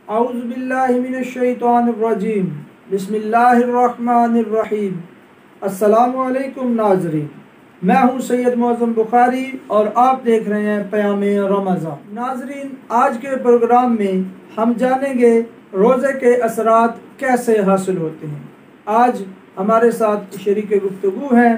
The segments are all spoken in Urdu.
اعوذ باللہ من الشیطان الرجیم بسم اللہ الرحمن الرحیم۔ السلام علیکم ناظرین، میں ہوں سید معظم بخاری اور آپ دیکھ رہے ہیں پیام رمضان۔ ناظرین، آج کے پروگرام میں ہم جانیں گے روزے کے اثرات کیسے حاصل ہوتے ہیں۔ آج ہمارے ساتھ شریک گفتگو ہیں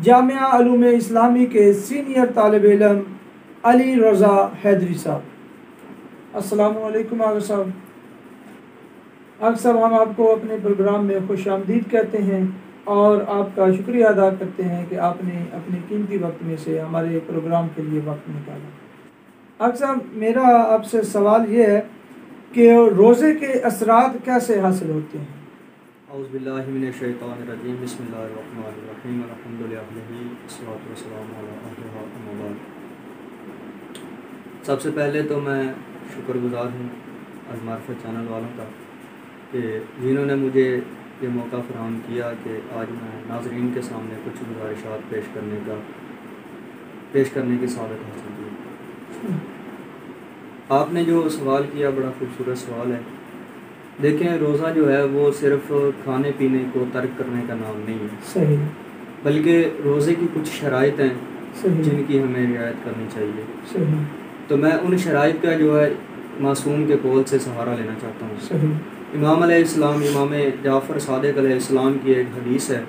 جامعہ علوم اسلامی کے سینئر طالب علم علی رضا حیدری صاحب۔ السلام علیکم آغا صاحب۔ آغا صاحب، ہم آپ کو اپنے پروگرام میں خوش آمدید کہتے ہیں اور آپ کا شکریہ ادا کرتے ہیں کہ آپ نے اپنے قیمتی وقت میں سے ہمارے پروگرام کے لیے وقت نکالا۔ آغا صاحب، میرا آپ سے سوال یہ ہے کہ روزے کے اثرات کیسے حاصل ہوتے ہیں؟ اعوذ باللہ من الشیطان الرجیم، بسم اللہ الرحمن الرحیم، الحمدللہ والصلاۃ والسلام علی اہلہ اما بعد۔ سب سے پہلے تو میں شکر گزار ہوں المعرفت چینل والوں کا کہ جنہوں نے مجھے یہ موقع فراہم کیا کہ آج میں ناظرین کے سامنے کچھ گزارشات پیش کرنے کی سعادت حاصل کی۔ آپ نے جو سوال کیا بڑا خوبصورت سوال ہے۔ دیکھیں، روزہ جو ہے وہ صرف کھانے پینے کو ترک کرنے کا نام نہیں ہے، صحیح، بلکہ روزے کی کچھ شرائط ہیں صحیح، جن کی ہمیں رعایت کرنی چاہیے۔ صحیح، تو میں ان شرائط کا جو ہے معصوم کے قول سے سہارا لینا چاہتا ہوں۔ صحیح، امام علیہ السلام، امام جعفر صادق علیہ السلام کی ایک حدیث ہے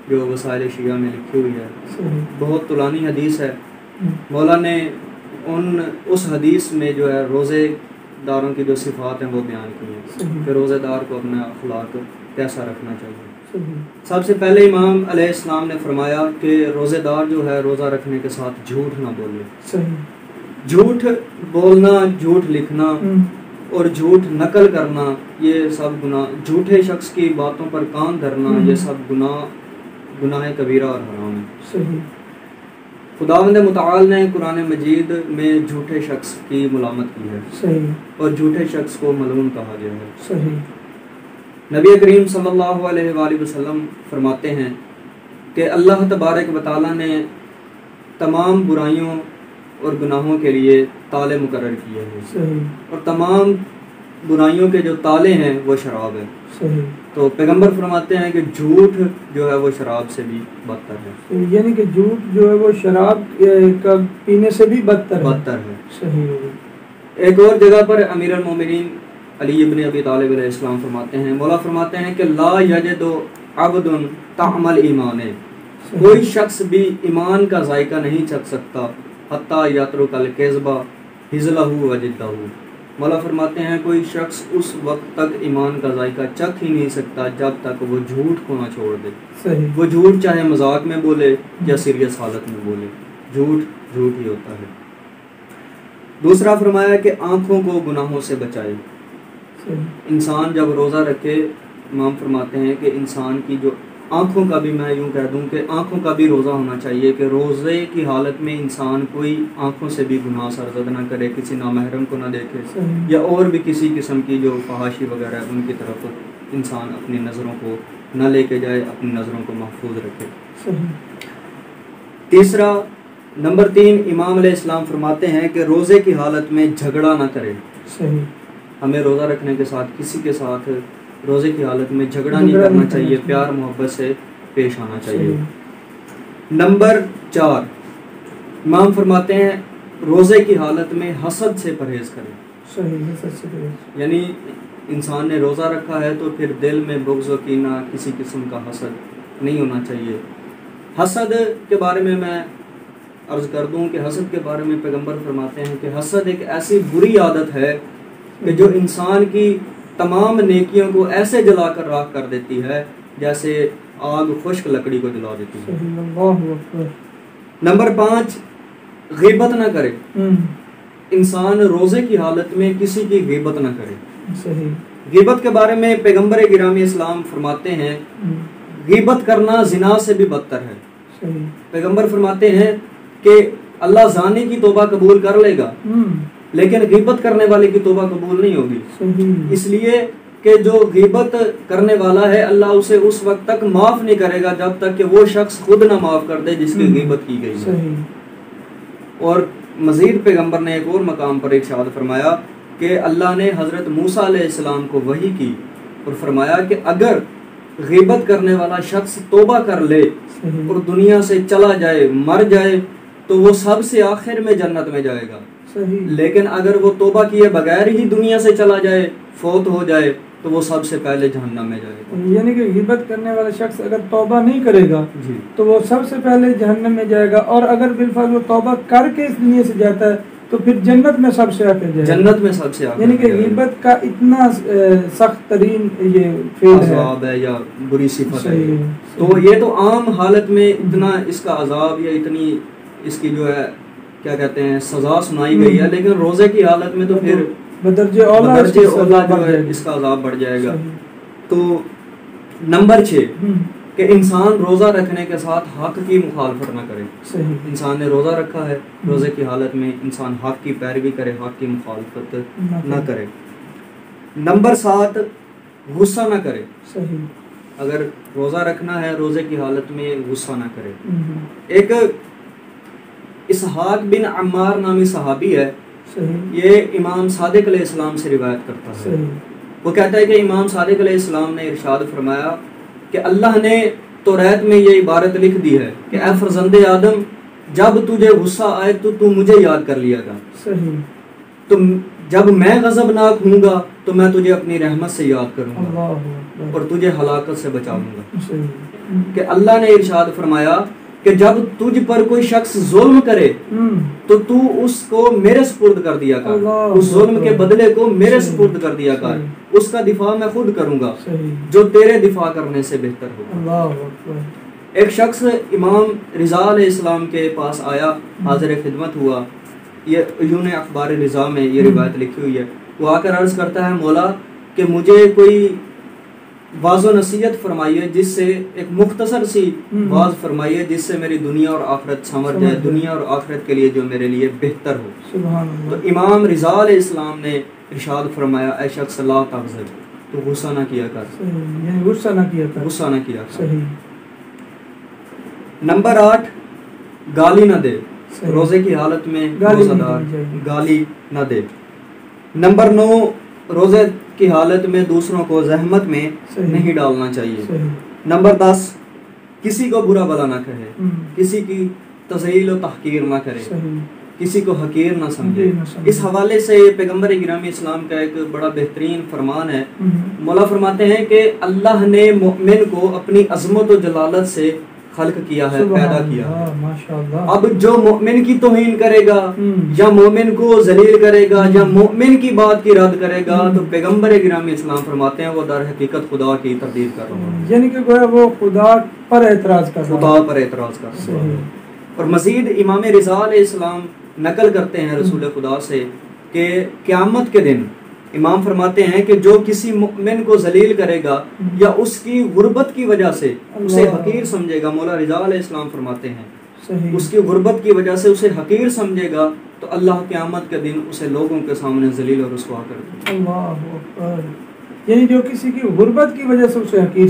جو وسائل شیعہ میں لکھی ہوئی ہے، صحیح، بہت طولانی حدیث ہے۔ مولا نے اس حدیث میں جو ہے روزے داروں کی جو صفات ہیں وہ بیان کی ہیں کہ روزے دار کو اپنا اخلاق کیسا رکھنا چاہیے۔ سب سے پہلے امام علیہ السلام نے فرمایا کہ روزے دار جو ہے روزہ رکھنے کے ساتھ جھوٹ نہ بولے۔ جھوٹ بولنا، جھوٹ لکھنا اور جھوٹ نقل کرنا، یہ سب گناہ، جھوٹے شخص کی باتوں پر کان دھرنا، یہ سب گناہ کبیرہ اور حرام ہے۔ خداوند متعال نے قرآن مجید میں جھوٹے شخص کی ملامت کی ہے اور جھوٹے شخص کو ملعون کہا گیا ہے۔ نبی کریم صلی اللہ علیہ وآلہ وسلم فرماتے ہیں کہ اللہ تبارک و تعالیٰ نے تمام برائیوں اور گناہوں کے لیے تالے مقرر کیے ہیں اور تمام برائیوں کے جو تالے ہیں وہ شراب ہے۔ تو پیغمبر فرماتے ہیں کہ جھوٹ جو ہے وہ شراب سے بھی بدتر ہے، یعنی کہ جھوٹ جو ہے وہ شراب کا پینے سے بھی بدتر ہے۔ صحیح۔ ایک اور جگہ پر امیر المومنین علی ابن ابی طالب علیہ السلام فرماتے ہیں، مولا فرماتے ہیں کہ لا یجد عبد طعم الایمان، کوئی شخص بھی ایمان کا ذائقہ نہیں چکھ سکتا حتی یترک الکذب حزلہ وجدہ۔ مولا فرماتے ہیں کوئی شخص اس وقت تک ایمان کا ذائقہ چکھ ہی نہیں سکتا جب تک وہ جھوٹ کو نہ چھوڑ دے۔ وہ جھوٹ چاہے مذاق میں بولے یا سیریس حالت میں بولے، جھوٹ ہی ہوتا ہے۔ دوسرا فرمایا کہ آنکھوں کو گناہوں سے بچائے۔ انسان جب روزہ رکھے، امام فرماتے ہیں کہ انسان کی جو آنکھوں کا بھی، میں یوں کہہ دوں کہ آنکھوں کا بھی روزہ ہونا چاہیے کہ روزے کی حالت میں انسان کوئی آنکھوں سے بھی گناہ سرزد نہ کرے، کسی نامحرم کو نہ دیکھے یا اور بھی کسی قسم کی جو فحاشی وغیرہ ہے ان کی طرف انسان اپنی نظروں کو نہ لے کے جائے، اپنی نظروں کو محفوظ رکھے۔ تیسرا، نمبر 3، امام علیہ السلام فرماتے ہیں کہ روزے کی حالت میں جھگڑا نہ کرے۔ ہمیں روزہ رکھنے کے ساتھ کسی کے ساتھ روزے کی حالت میں جھگڑا نہیں کرنا چاہیے، پیار محبت سے پیش آنا چاہیے۔ نمبر 4، امام فرماتے ہیں روزے کی حالت میں حسد سے پرہیز کریں۔ یعنی انسان نے روزہ رکھا ہے تو پھر دل میں بغض و کینہ، کسی قسم کا حسد نہیں ہونا چاہیے۔ حسد کے بارے میں عرض کر دوں کہ حسد کے بارے میں پیغمبر فرماتے ہیں کہ حسد ایک ایسی بری عادت ہے کہ جو انسان کی تمام نیکیوں کو ایسے جلا کر راکھ کر دیتی ہے جیسے آگ خشک لکڑی کو جلا دیتی ہے۔ نمبر 5، غیبت نہ کرے۔ انسان روزے کی حالت میں کسی کی غیبت نہ کرے۔ غیبت کے بارے میں پیغمبر گرامی اسلام فرماتے ہیں غیبت کرنا زنا سے بھی بدتر ہے۔ پیغمبر فرماتے ہیں کہ اللہ زانی کی توبہ قبول کر لے گا لیکن غیبت کرنے والے کی توبہ قبول نہیں ہوگی، اس لیے کہ جو غیبت کرنے والا ہے اللہ اسے اس وقت تک معاف نہیں کرے گا جب تک کہ وہ شخص خود نہ معاف کر دے جس کی غیبت کی گئی ہے۔ اور مزید پیغمبر نے ایک اور مقام پر ارشاد فرمایا کہ اللہ نے حضرت موسیٰ علیہ السلام کو وحی کی اور فرمایا کہ اگر غیبت کرنے والا شخص توبہ کر لے اور دنیا سے چلا جائے، مر جائے، تو وہ سب سے آخر میں جنت میں جائے گا. لیکن اگر وہ توبہ کیے بغیر ہی دنیا سے چلا جائے، فوت ہو جائے، تو وہ سب سے پہلے جہنم میں جائے گا. یعنی کہ غیبت کرنے والا شخص اگر توبہ نہیں کرے گا جی تو وہ سب سے پہلے جہنم میں جائے گا، اور اگر بالفعل وہ توبہ کر کے اس دنیا سے جاتا ہے تو پھر جنت میں سب سے آخر جائے گا. جنت میں سب سے آخر. یعنی کہ غیبت کا اتنا سخت ترین یہ فعل عذاب ہے یا بری صفت ہے. تو یہ تو عام حالت میں اتنا اس کا عذاب یا اتنی اس کی جو ہے کیا کہتے ہیں سزا سنائی گئی ہے، لیکن روزے کی حالت میں تو پھر بدرجہ اولا جو ہے اس کا عذاب بڑھ جائے گا. تو نمبر 6 کہ انسان روزہ رکھنے کے ساتھ حق کی مخالفت نہ کرے. انسان نے روزہ رکھا ہے، روزے کی حالت میں انسان حق کی پیروی کرے، حق کی مخالفت نہ کرے. نمبر 7 غصہ نہ کرے. اگر روزہ رکھنا ہے روزے کی حالت میں غصہ نہ کرے. ایک اسحاق بن عمار نامی صحابی ہے، یہ امام صادق علیہ السلام سے روایت کرتا ہے. وہ کہتا ہے کہ امام صادق علیہ السلام نے ارشاد فرمایا کہ اللہ نے توریت میں یہ عبارت لکھ دی ہے کہ اے فرزند آدم، جب تجھے غصہ آئے تو مجھے یاد کر لیا گا. تو جب میں غضبناک ہوں گا تو میں تجھے اپنی رحمت سے یاد کروں گا اور تجھے ہلاکت سے بچاؤں گا. کہ اللہ نے ارشاد فرمایا کہ جب تجھ پر کوئی شخص ظلم کرے تو تو اس کو میرے سپرد کر دیا کر، اس ظلم کے بدلے کو میرے سپرد کر دیا کر، اس کا دفاع میں خود کروں گا جو تیرے دفاع کرنے سے بہتر ہوگا. ایک شخص امام رضا علیہ السلام کے پاس آیا، حاضر خدمت ہوا. یہ عیون اخبار رضا میں یہ روایت لکھی ہوئی ہے. وہ آ کر عرض کرتا ہے مولا کہ مجھے کوئی واضح نصیحت فرمائیے، جس سے ایک مختصر سی واضح فرمائیے جس سے میری دنیا اور آخرت سمجھ جائے، دنیا اور آخرت کے لیے جو میرے لیے بہتر ہو. تو امام رضا علیہ السلام نے ارشاد فرمایا اے شخص لا تغضب، تو غصہ نہ کیا کر. غصہ نہ کیا کر. نمبر 8 گالی نہ دے. روزے کی حالت میں روزہ دار گالی نہ دے. نمبر 9 روزے کی حالت میں دوسروں کو زحمت میں نہیں ڈالنا چاہیے. نمبر 10 کسی کو برا بھلا نہ کہے، کسی کی تذلیل و تحقیر نہ کرے، کسی کو حقیر نہ سمجھے. اس حوالے سے پیغمبر گرامی اسلام کا ایک بڑا بہترین فرمان ہے. مولا فرماتے ہیں کہ اللہ نے مومن کو اپنی عظمت و جلالت سے خلق کیا ہے، پیدا کیا ہے. اب جو مومن کی توہین کرے گا یا مومن کو ذلیل کرے گا یا مومن کی بات کی رد کرے گا تو پیغمبر گرامی اسلام فرماتے ہیں وہ در حقیقت خدا کی تردید کر رہا ہے. یعنی کہ گویا وہ خدا پر اعتراض کر رہا ہے. اور مزید امام رضا علیہ السلام نقل کرتے ہیں رسول خدا سے کہ قیامت کے دن امام فرماتے ہیں کہ جو کسی مومن کو ذلیل کرے گا یا اس کی غربت کی وجہ سے اسے حقیر سمجھے گا، مولا رضا علیہ السلام فرماتے ہیں اس کی غربت کی وجہ سے اسے حقیر سمجھے گا تو اللہ قیامت کے دن اسے لوگوں کے سامنے ذلیل اور رسوا کر دے گا. اللہ اکبر. یعنی جو کسی کی غربت کی وجہ سے اسے حقیر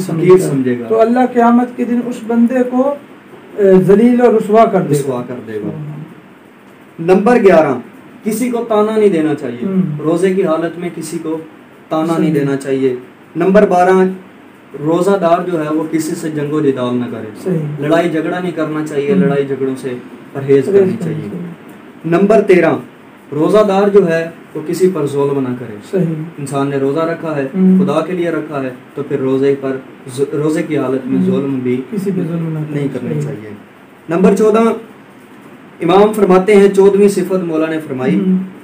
سمجھے گا تو اللہ قیامت کے دن اس بندے کو ذلیل اور رسوا کر دے گا. نمبر 11 کسی کو تانا نہیں دینا چاہیے. روزے کی حالت میں کسی کو تانا نہیں دینا چاہیے. نمبر 12 روزہ دار جو ہے وہ کسی سے جنگ و جدال نہ کرے. لڑائی جھگڑا نہیں کرنا چاہیے، لڑائی جھگڑوں سے پرہیز کرنی چاہیے. نمبر 13 روزہ دار جو ہے وہ کسی پر ظلم نہ کرے. انسان نے روزہ رکھا ہے، خدا کے لیے رکھا ہے، تو پھر روزے کی حالت میں ظلم بھی کسی پہ ظلم نہیں کرنا چاہیے. نمبر 14 امام فرماتے ہیں 14ویں صفت مولا نے فرمائی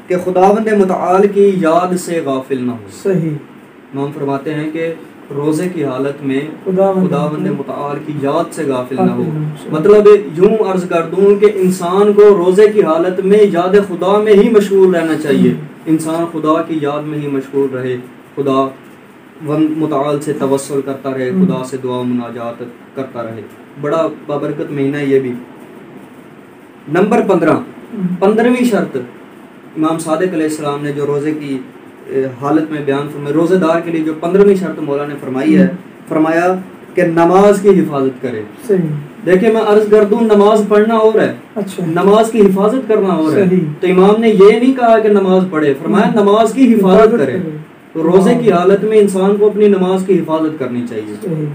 کہ خداوند متعال کی یاد سے غافل نہ ہو. امام فرماتے ہیں کہ روزے کی حالت میں خداوند متعال کی یاد سے غافل نہ ہو. مطلب یوں عرض کر دوں کہ انسان کو روزے کی حالت میں یاد خدا میں ہی مشغول رہنا چاہیے. انسان خدا کی یاد میں ہی مشغول رہے، خدا متعال سے توسل کرتا رہے، خدا سے دعا مناجات کرتا رہے. بڑا بابرکت مہینہ یہ بھی. نمبر 15ویں شرط امام صادق علیہ السلام نے جو روزے کی حالت میں بیان فرمائی، روزے دار کے لیے جو 15ویں شرط مولا نے فرمائی ہے، فرمایا کہ نماز کی حفاظت کرے. صحیح. دیکھیں میں عرض کر دوں نماز پڑھنا اور ہے, اچھا, نماز کی حفاظت کرنا اور ہے. صحیح. تو امام نے یہ نہیں کہا کہ نماز پڑھے, فرمایا نماز کی حفاظت کرے. تو روزے کی حالت میں انسان کو اپنی نماز کی حفاظت کرنی چاہیے. صحیح.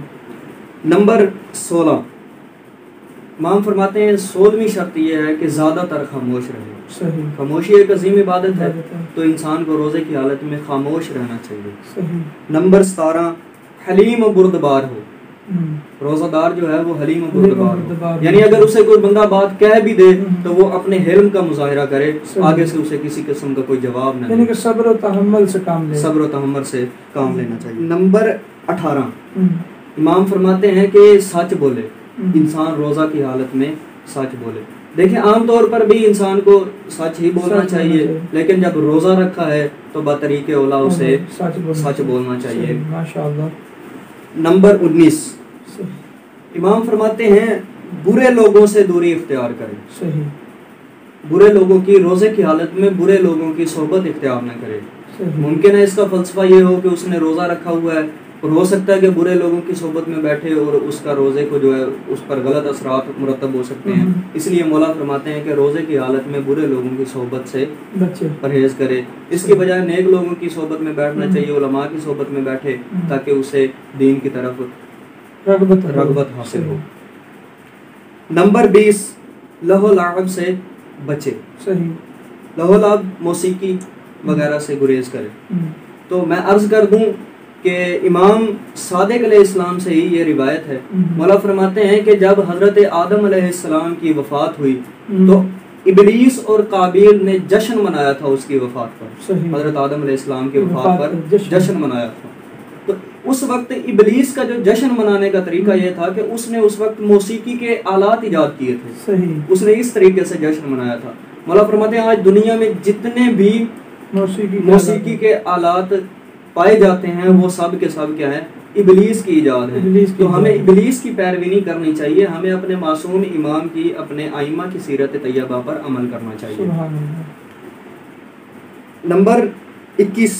نمبر 16 امام فرماتے ہیں 16ویں شرط یہ ہے کہ زیادہ تر خاموش رہے. صحیح. خاموشی ایک عظیم عبادت ہے, تو انسان کو روزے کی حالت میں خاموش رہنا چاہیے. صحیح. نمبر 17 حلیم و بردبار ہو. روزہ دار جو ہے وہ حلیم و بردبار ہو, یعنی اگر اسے کوئی بندہ بات کہہ بھی دے تو وہ اپنے حلم کا مظاہرہ کرے, آگے سے اسے کسی قسم کا کوئی جواب نہ دے, یعنی کہ صبر و تحمل سے کام لے, صبر و تحمل سے کام لینا چاہیے. نمبر 18 امام فرماتے ہیں کہ سچ بولے. انسان روزہ کی حالت میں سچ بولے. دیکھیں عام طور پر بھی انسان کو سچ ہی بولنا چاہیے, لیکن جب روزہ رکھا ہے تو بطریق اولا اسے سچ بولنا چاہیے. ماشاءاللہ. نمبر 19 امام فرماتے ہیں برے لوگوں سے دوری اختیار کرے. صحیح. برے لوگوں کی روزے کی حالت میں برے لوگوں کی صحبت اختیار نہ کرے. ممکن ہے اس کا فلسفہ یہ ہو کہ اس نے روزہ رکھا ہوا ہے اور ہو سکتا ہے کہ برے لوگوں کی صحبت میں بیٹھے اور اس کا روزے کو جو ہے اس پر غلط اثرات مرتب ہو سکتے ہیں. اس لیے مولا فرماتے ہیں کہ روزے کی حالت میں برے لوگوں کی صحبت سے پرہیز کرے. اس کی بجائے نیک لوگوں کی صحبت میں بیٹھنا چاہیے, علماء کی صحبت میں بیٹھے تاکہ اسے دین کی طرف رغبت حاصل ہو. نمبر 20 لہو لعب سے بچے. صحیح. لہو لعب موسیقی وغیرہ سے گریز کرے. تو میں عرض کر دوں کہ امام صادق علیہ السلام سے ہی یہ روایت ہے. مولا فرماتے ہیں کہ جب حضرت آدم علیہ السلام کی وفات ہوئی تو ابلیس اور قابیل نے جشن منایا تھا اس کی وفات پر. حضرت آدم علیہ السلام کی وفات پر جشن منایا تھا. تو اس وقت ابلیس کا جو جشن منانے کا طریقہ یہ تھا کہ اس نے اس وقت موسیقی کے آلات ایجاد کیے تھے. صحیح. اس نے اس طریقے سے جشن منایا تھا. مولا فرماتے ہیں آج دنیا میں جتنے بھی موسیقی کے آلات پائے جاتے ہیں وہ سب کے سب کیا ہے, ابلیس کی ایجاد ہے. تو ہمیں ابلیس کی پیروی نہیں کرنی چاہیے, ہمیں اپنے معصوم امام کی, اپنے ائمہ کی سیرت طیبہ پر عمل کرنا چاہیے. نمبر 21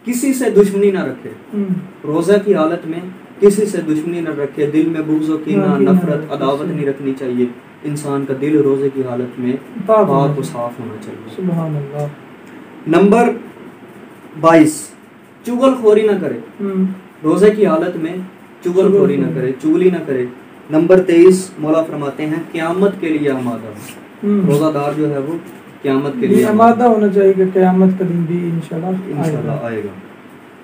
کسی سے دشمنی نہ رکھے. روزہ کی حالت میں کسی سے دشمنی نہ رکھے. دل میں بغض و کینہ, نفرت, عداوت نہیں رکھنی چاہیے. انسان کا دل روزے کی حالت میں پاک و صاف ہونا چاہیے. سبحان اللہ. نمبر 22 چغل خوری نہ کرے. روزے کی حالت میں چغل خوری نہ کرے, چغلی نہ کرے. نمبر 23 مولا فرماتے ہیں قیامت کے لیے آمادہ. روزہ دار جو ہے وہ قیامت کے لیے آمادہ ہونا چاہیے کہ قیامت کا دن بھی انشاءاللہ آئے گا.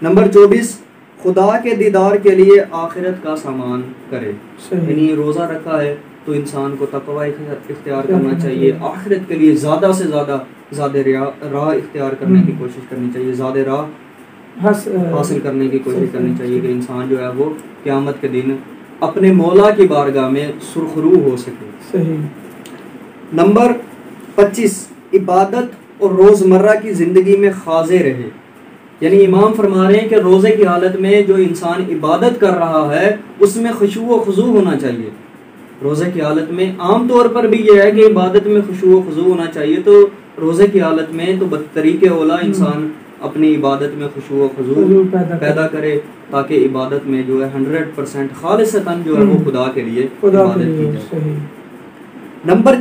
نمبر 24 خدا کے دیدار کے لیے آخرت کا سامان کرے. یعنی روزہ رکھا ہے تو انسان کو تقوی اختیار کرنا چاہیے. آخرت کے لیے زیادہ سے زیادہ راہ اختیار کرنے کی کوشش کرنی چاہیے, زیادہ راہ حاصل کرنے کی کوشش کرنی چاہیے کہ انسان جو ہے وہ قیامت کے دن اپنے مولا کی بارگاہ میں سرخرو ہو سکے. صحیح. نمبر 25 عبادت اور روزمرہ کی زندگی میں خاضع رہے. یعنی امام فرما رہے ہیں کہ روزے کی حالت میں جو انسان عبادت کر رہا ہے اس میں خشوع و خضوع ہونا چاہیے. روزے کی حالت میں عام طور پر بھی یہ ہے کہ عبادت میں خشوع و خضوع ہونا چاہیے, تو روزے کی حالت میں تو بطریق اولا انسان اپنی عبادت میں خشوع و خضوع پیدا کرے تاکہ عبادت میں جو ہے 100% خالصتاً جو ہے وہ خدا کے لیے عبادت کی جائے. نمبر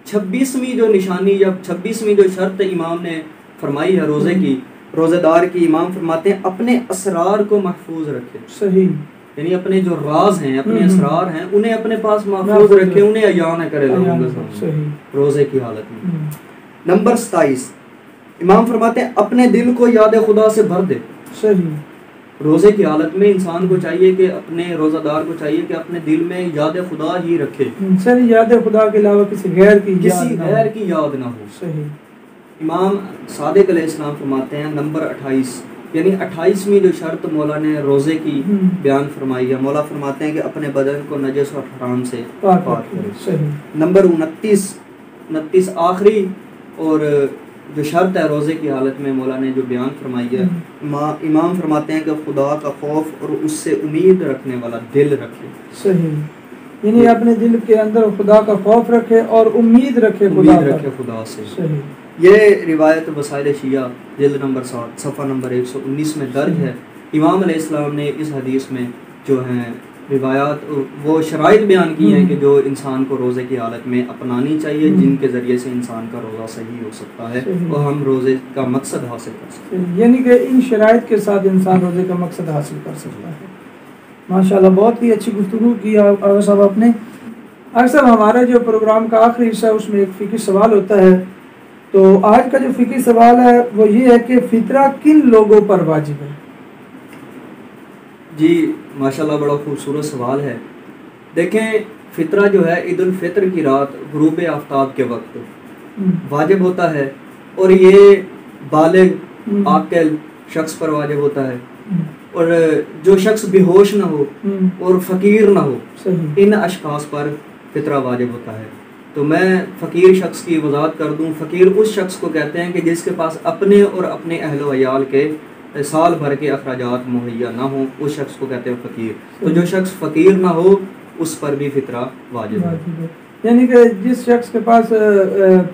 26ویں جو نشانی یا 26ویں جو شرط امام نے فرمائی ہے روزے کی, روزے دار کی, امام فرماتے ہیں اپنے اسرار کو محفوظ رکھے. صحیح. یعنی اپنے جو راز ہیں, اپنے اسرار ہیں, انہیں اپنے پاس محفوظ رکھے, انہیں عیاں نہ کرے لوگوں کے سامنے روزے کی حالت میں. نمبر 27 امام فرماتے ہیں اپنے دل کو یاد خدا سے بھر دے. صحیح. روزے کی حالت میں انسان کو چاہیے کہ اپنے روزہ دار کو چاہیے کہ اپنے دل میں یاد خدا ہی رکھے. یاد خدا کے علاوہ کسی غیر کی یاد نہ ہو. صحیح. امام صادق علیہ السلام فرماتے ہیں نمبر 28 یعنی 28ویں جو شرط مولا نے روزے کی بیان فرمائی ہے, مولا فرماتے ہیں کہ اپنے بدن کو نجس اور حرام سے پاک کرے. نمبر 29 آخری اور جو شرط ہے روزے کی حالت میں مولا نے جو بیان فرمائی ہے, امام فرماتے ہیں کہ خدا کا خوف اور اس سے امید رکھنے والا دل رکھے. صحیح. یعنی اپنے دل کے اندر خدا کا خوف رکھے اور امید رکھے خدا سے. صحیح. یہ روایت وسائل شیعہ جلد نمبر 7 صفحہ نمبر 119 میں درج ہے. امام علیہ السلام نے اس حدیث میں جو ہیں روایات وہ شرائط بیان کی ہیں کہ جو انسان کو روزے کی حالت میں اپنانی چاہیے، جن کے ذریعے سے انسان کا روزہ صحیح ہو سکتا ہے اور ہم روزے کا مقصد حاصل کر سکتے ہیں، یعنی کہ ان شرائط کے ساتھ انسان روزے کا مقصد حاصل کر سکتا ہے۔ ماشاءاللہ بہت ہی اچھی گفتگو کی آغا صاحب آپ نے۔ آغا صاحب ہمارا جو پروگرام کا آخری حصہ ہے اس میں ایک فقہی سوال ہوتا ہے، تو آج کا جو فقہی سوال ہے وہ یہ ہے کہ فطرہ کن لوگوں پر واجب ہے؟ جی ماشاءاللہ بڑا خوبصورت سوال ہے۔ دیکھیں فطرہ جو ہے عید الفطر کی رات غروب آفتاب کے وقت واجب ہوتا ہے، اور یہ بالغ عاقل شخص پر واجب ہوتا ہے، اور جو شخص بے ہوش نہ ہو اور فقیر نہ ہو ان اشخاص پر فطرہ واجب ہوتا ہے۔ تو میں فقیر شخص کی وضاحت کر دوں۔ فقیر اس شخص کو کہتے ہیں کہ جس کے پاس اپنے اور اپنے اہل و عیال کے سال بھر کے اخراجات مہیا نہ ہوں، اس شخص کو کہتے ہیں فقیر۔ تو جو شخص فقیر نہ ہو اس پر بھی فطرہ واجب ہے، یعنی کہ جس شخص کے پاس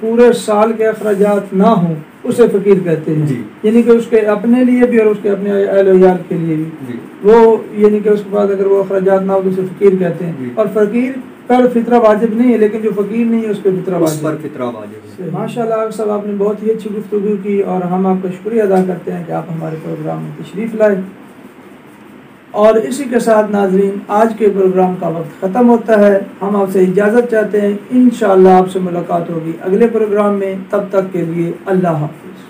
پورے سال کے اخراجات نہ ہوں اسے فقیر کہتے ہیں، جی، یعنی کہ اس کے اپنے لیے بھی اور اس کے اپنے اہل و عیال کے لیے بھی، جی، وہ یعنی کہ اس کے پاس اگر وہ اخراجات نہ ہو تو اسے فقیر کہتے ہیں۔ جی، اور فقیر پر فطرہ واجب نہیں ہے، لیکن جو فقیر نہیں ہے اس پہ فطرہ اس واجب پر ہے۔ فطرہ واجب ہے۔ ماشاءاللہ صاحب آپ نے بہت ہی اچھی گفتگو کی، اور ہم آپ کا شکریہ ادا کرتے ہیں کہ آپ ہمارے پروگرام میں تشریف لائے۔ اور اسی کے ساتھ ناظرین آج کے پروگرام کا وقت ختم ہوتا ہے، ہم آپ سے اجازت چاہتے ہیں، انشاءاللہ آپ سے ملاقات ہوگی اگلے پروگرام میں، تب تک کے لیے اللہ حافظ۔